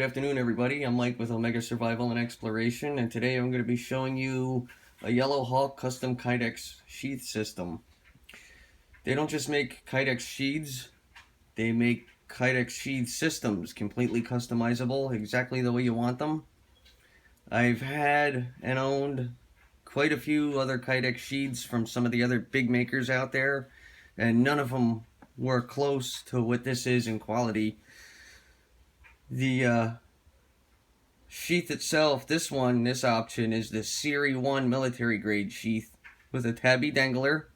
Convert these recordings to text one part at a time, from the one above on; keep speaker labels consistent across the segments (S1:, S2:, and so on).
S1: Good afternoon, everybody. I'm Mike with Omega Survival and Exploration, and today I'm going to be showing you a Yellowhawk custom Kydex sheath system. They don't just make Kydex sheaths, they make Kydex sheath systems, completely customizable, exactly the way you want them. I've had and owned quite a few other Kydex sheaths from some of the other big makers out there, and none of them were close to what this is in quality. The sheath itself, this option is the Series 1 military grade sheath with a tabby dangler.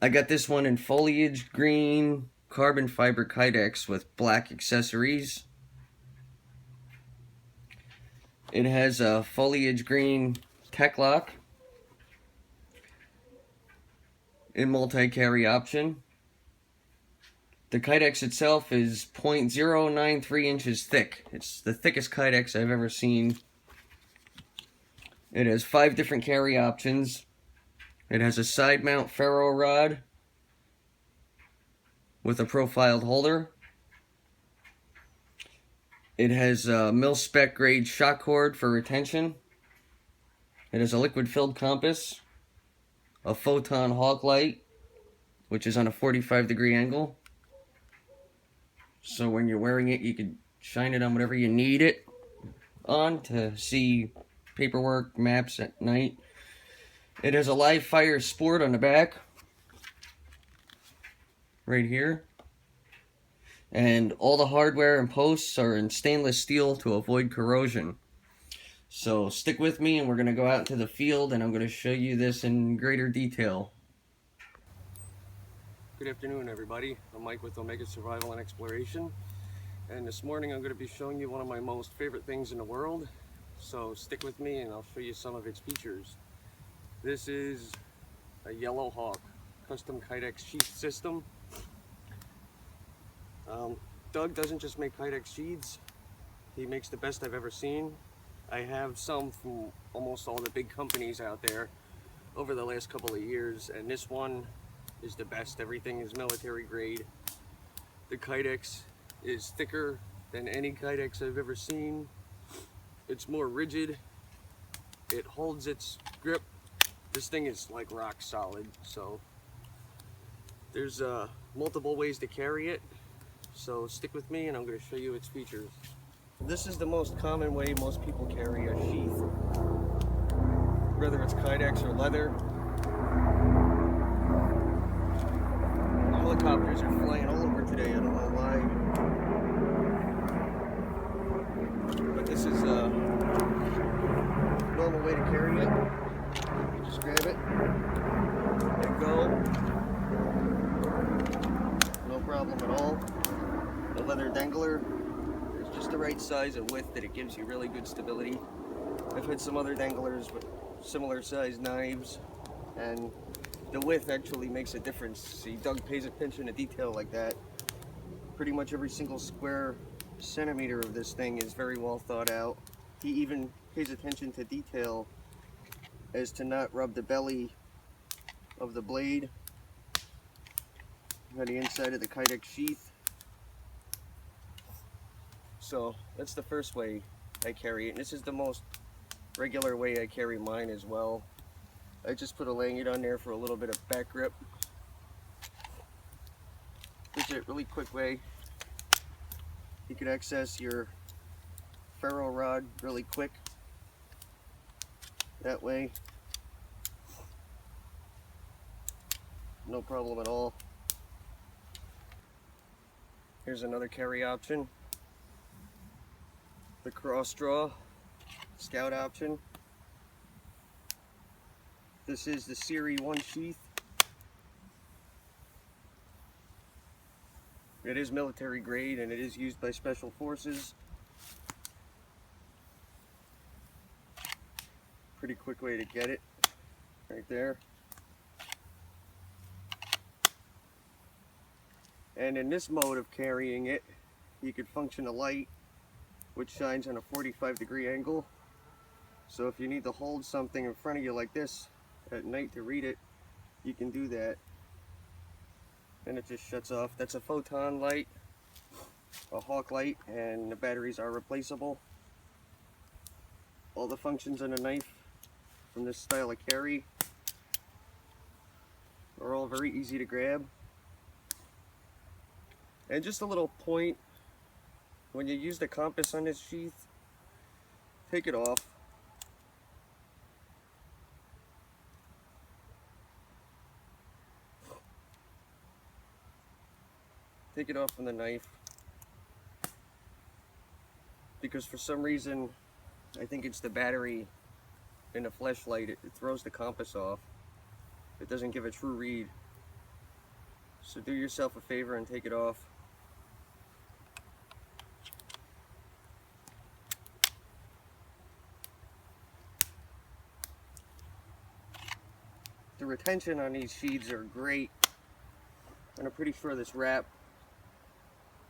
S1: I got this one in foliage green carbon fiber Kydex with black accessories. It has a foliage green tech lock in multi-carry option. The Kydex itself is 0.093 inches thick. It's the thickest Kydex I've ever seen. It has 5 different carry options. It has a side mount ferro rod with a profiled holder. It has a mil-spec grade shock cord for retention. It has a liquid filled compass, a photon hawk light, which is on a 45-degree angle. So when you're wearing it, you can shine it on whatever you need it on to see paperwork, maps at night. It has a live fire sport on the back, right here. And all the hardware and posts are in stainless steel to avoid corrosion. So stick with me and we're going to go out into the field and I'm going to show you this in greater detail. Good afternoon, everybody. I'm Mike with Omega Survival and Exploration. And this morning I'm going to be showing you one of my most favorite things in the world. So stick with me and I'll show you some of its features. This is a Yellowhawk custom Kydex sheath system. Doug doesn't just make Kydex sheaths, he makes the best I've ever seen. I have some from almost all the big companies out there over the last couple of years, and this one is the best. Everything is military grade. The Kydex is thicker than any Kydex I've ever seen. It's more rigid. It holds its grip. This thing is like rock solid. So there's multiple ways to carry it. So stick with me and I'm going to show you its features. This is the most common way most people carry a sheath, whether it's Kydex or leather. Helicopters are flying all over today, I don't know why. But this is a normal way to carry it. You just grab it, let go. No problem at all. The leather dangler is just the right size and width that it gives you really good stability. I've had some other danglers with similar size knives, and the width actually makes a difference. See, Doug pays attention to detail like that. Pretty much every single square centimeter of this thing is very well thought out. He even pays attention to detail as to not rub the belly of the blade on the inside of the Kydex sheath. So that's the first way I carry it, and this is the most regular way I carry mine as well. I just put a lanyard on there for a little bit of back grip. It's a really quick way. You can access your ferro rod really quick that way. No problem at all. Here's another carry option. The cross draw scout option. This is the Series 1 sheath. It is military grade and it is used by special forces. Pretty quick way to get it, right there. And in this mode of carrying it, you could function a light which shines on a 45-degree angle. So if you need to hold something in front of you like this at night to read it, you can do that. And it just shuts off. That's a photon light. a Hawk light, and the batteries are replaceable. All the functions on a knife from this style of carry are all very easy to grab. And just a little point, when you use the compass on this sheath, take it off. Take it off from the knife, because for some reason, I think it's the battery in the flashlight, it throws the compass off. It doesn't give a true read. So do yourself a favor and take it off. The retention on these sheaths are great, and I'm pretty sure this wrap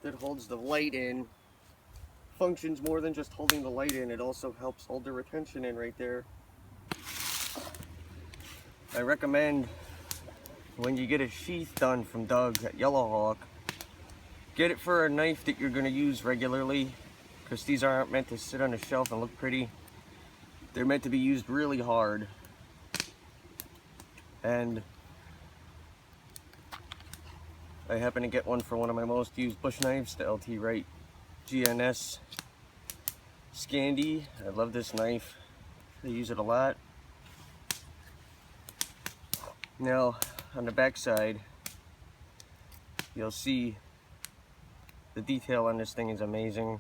S1: that holds the light in functions more than just holding the light in. It also helps hold the retention in right there. I recommend when you get a sheath done from Doug at Yellowhawk, get it for a knife that you're going to use regularly, because these aren't meant to sit on a shelf and look pretty. They're meant to be used really hard. And I happen to get one for one of my most used bush knives, the LT Wright GNS Scandi. I love this knife. I use it a lot. Now, on the back side, you'll see the detail on this thing is amazing.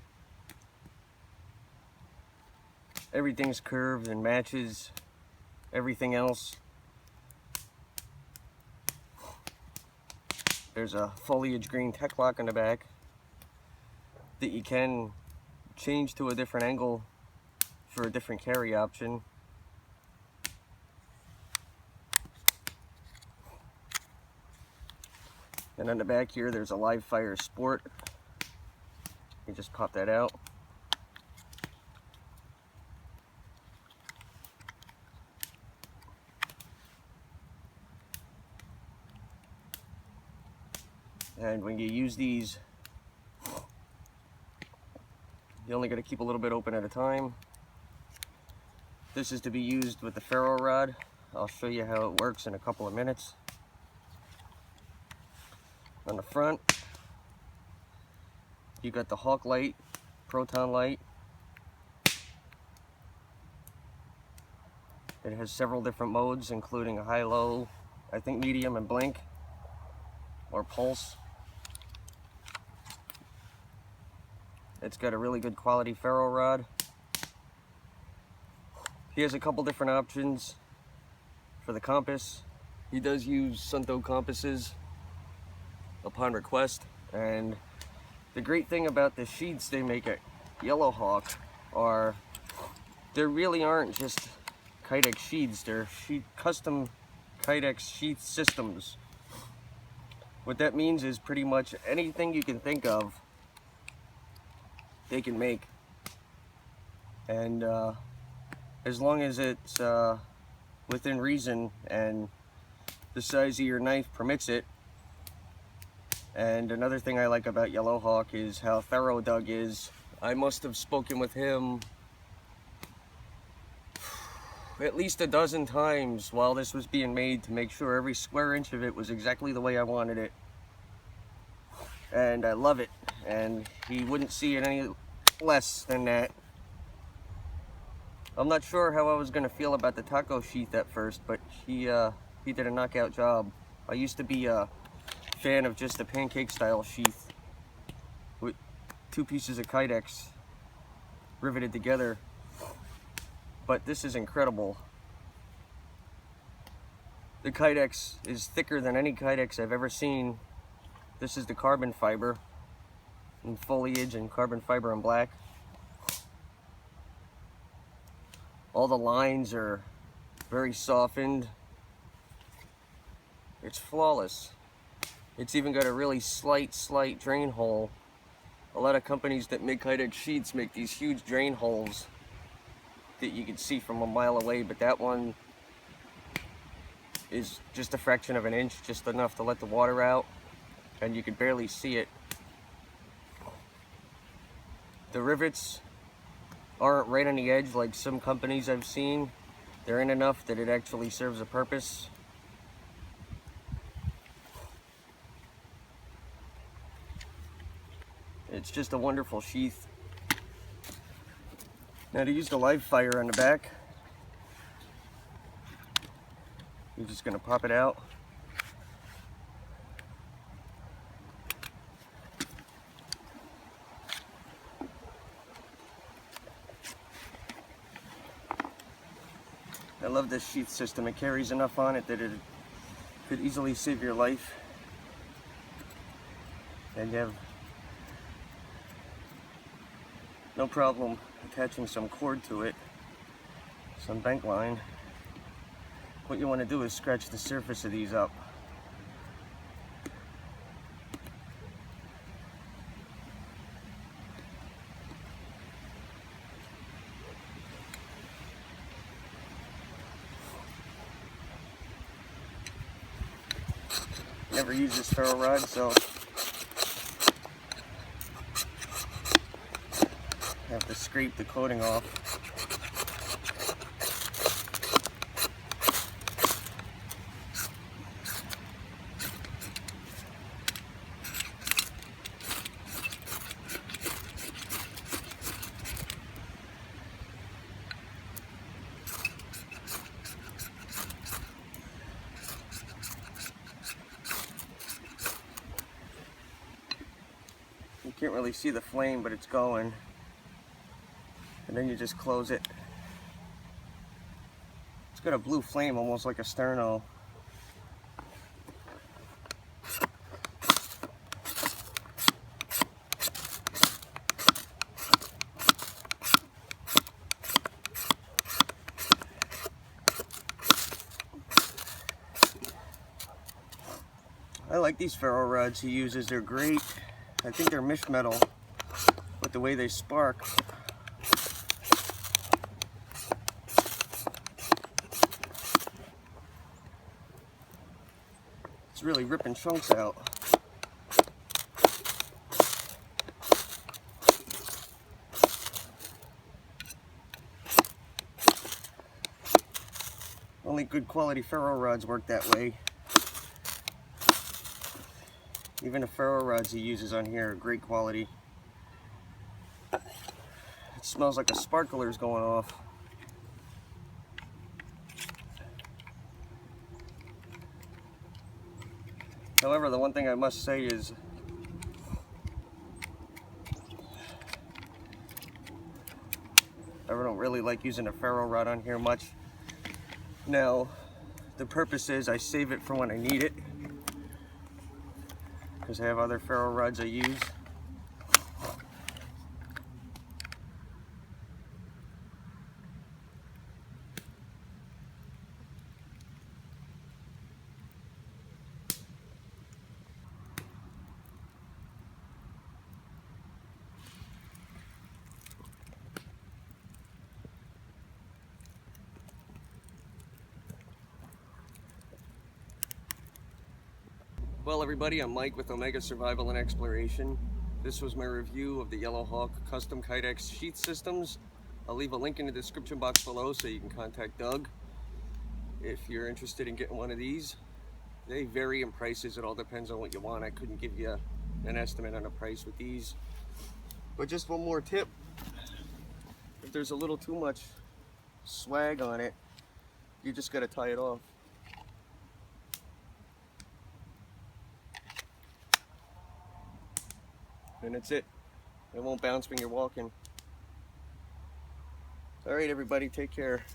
S1: Everything's curved and matches everything else. There's a foliage green tech lock in the back that you can change to a different angle for a different carry option. And on the back here, there's a live fire sport. You just pop that out. And when you use these, you only got to keep a little bit open at a time. This is to be used with the ferro rod. I'll show you how it works in a couple of minutes. On the front, you got the Hawk light, proton light. It has several different modes, including a high, low, I think medium and blink, or pulse. It's got a really good quality ferro rod. He has a couple different options for the compass. He does use Sunto compasses upon request, and the great thing about the sheaths they make at Yellowhawk are there really aren't just Kydex sheaths, they're custom Kydex sheath systems. What that means is pretty much anything you can think of they can make, and as long as it's within reason and the size of your knife permits it. And another thing I like about Yellowhawk is how thorough Doug is. I must have spoken with him at least a dozen times while this was being made to make sure every square inch of it was exactly the way I wanted it. And I love it, and he wouldn't see it any less than that. I'm not sure how I was going to feel about the taco sheath at first, but he did a knockout job. I used to be a fan of just a pancake style sheath with two pieces of Kydex riveted together, but this is incredible. The Kydex is thicker than any Kydex I've ever seen. This is the carbon fiber in foliage and carbon fiber in black. All the lines are very softened. It's flawless. It's even got a really slight drain hole. A lot of companies that make Kydex sheets make these huge drain holes that you can see from a mile away, but that one is just a fraction of an inch, just enough to let the water out, and you can barely see it. The rivets aren't right on the edge like some companies I've seen. They're in enough that it actually serves a purpose. It's just a wonderful sheath. Now to use the live fire on the back, you're just going to pop it out. I love this sheath system. It carries enough on it that it could easily save your life. And you have no problem attaching some cord to it, some bank line. What you want to do is scratch the surface of these up. Never use this ferro rod, so I have to scrape the coating off. You can't really see the flame, but it's going. And then you just close it. It's got a blue flame, almost like a sterno. I like these ferro rods he uses. They're great. I think they're mesh metal with the way they spark. It's really ripping chunks out. Only good quality ferro rods work that way. Even the ferro rods he uses on here are great quality. It smells like a sparkler's going off. However, the one thing I must say is I don't really like using a ferro rod on here much. Now, the purpose is I save it for when I need it, because I have other ferro rods I use. Well everybody, I'm Mike with Omega Survival and Exploration. This was my review of the Yellowhawk custom Kydex sheath systems. I'll leave a link in the description box below so you can contact Doug if you're interested in getting one of these. They vary in prices, it all depends on what you want. I couldn't give you an estimate on a price with these. But just one more tip, if there's a little too much swag on it, you just gotta tie it off. And that's it. It won't bounce when you're walking. All right, everybody, take care.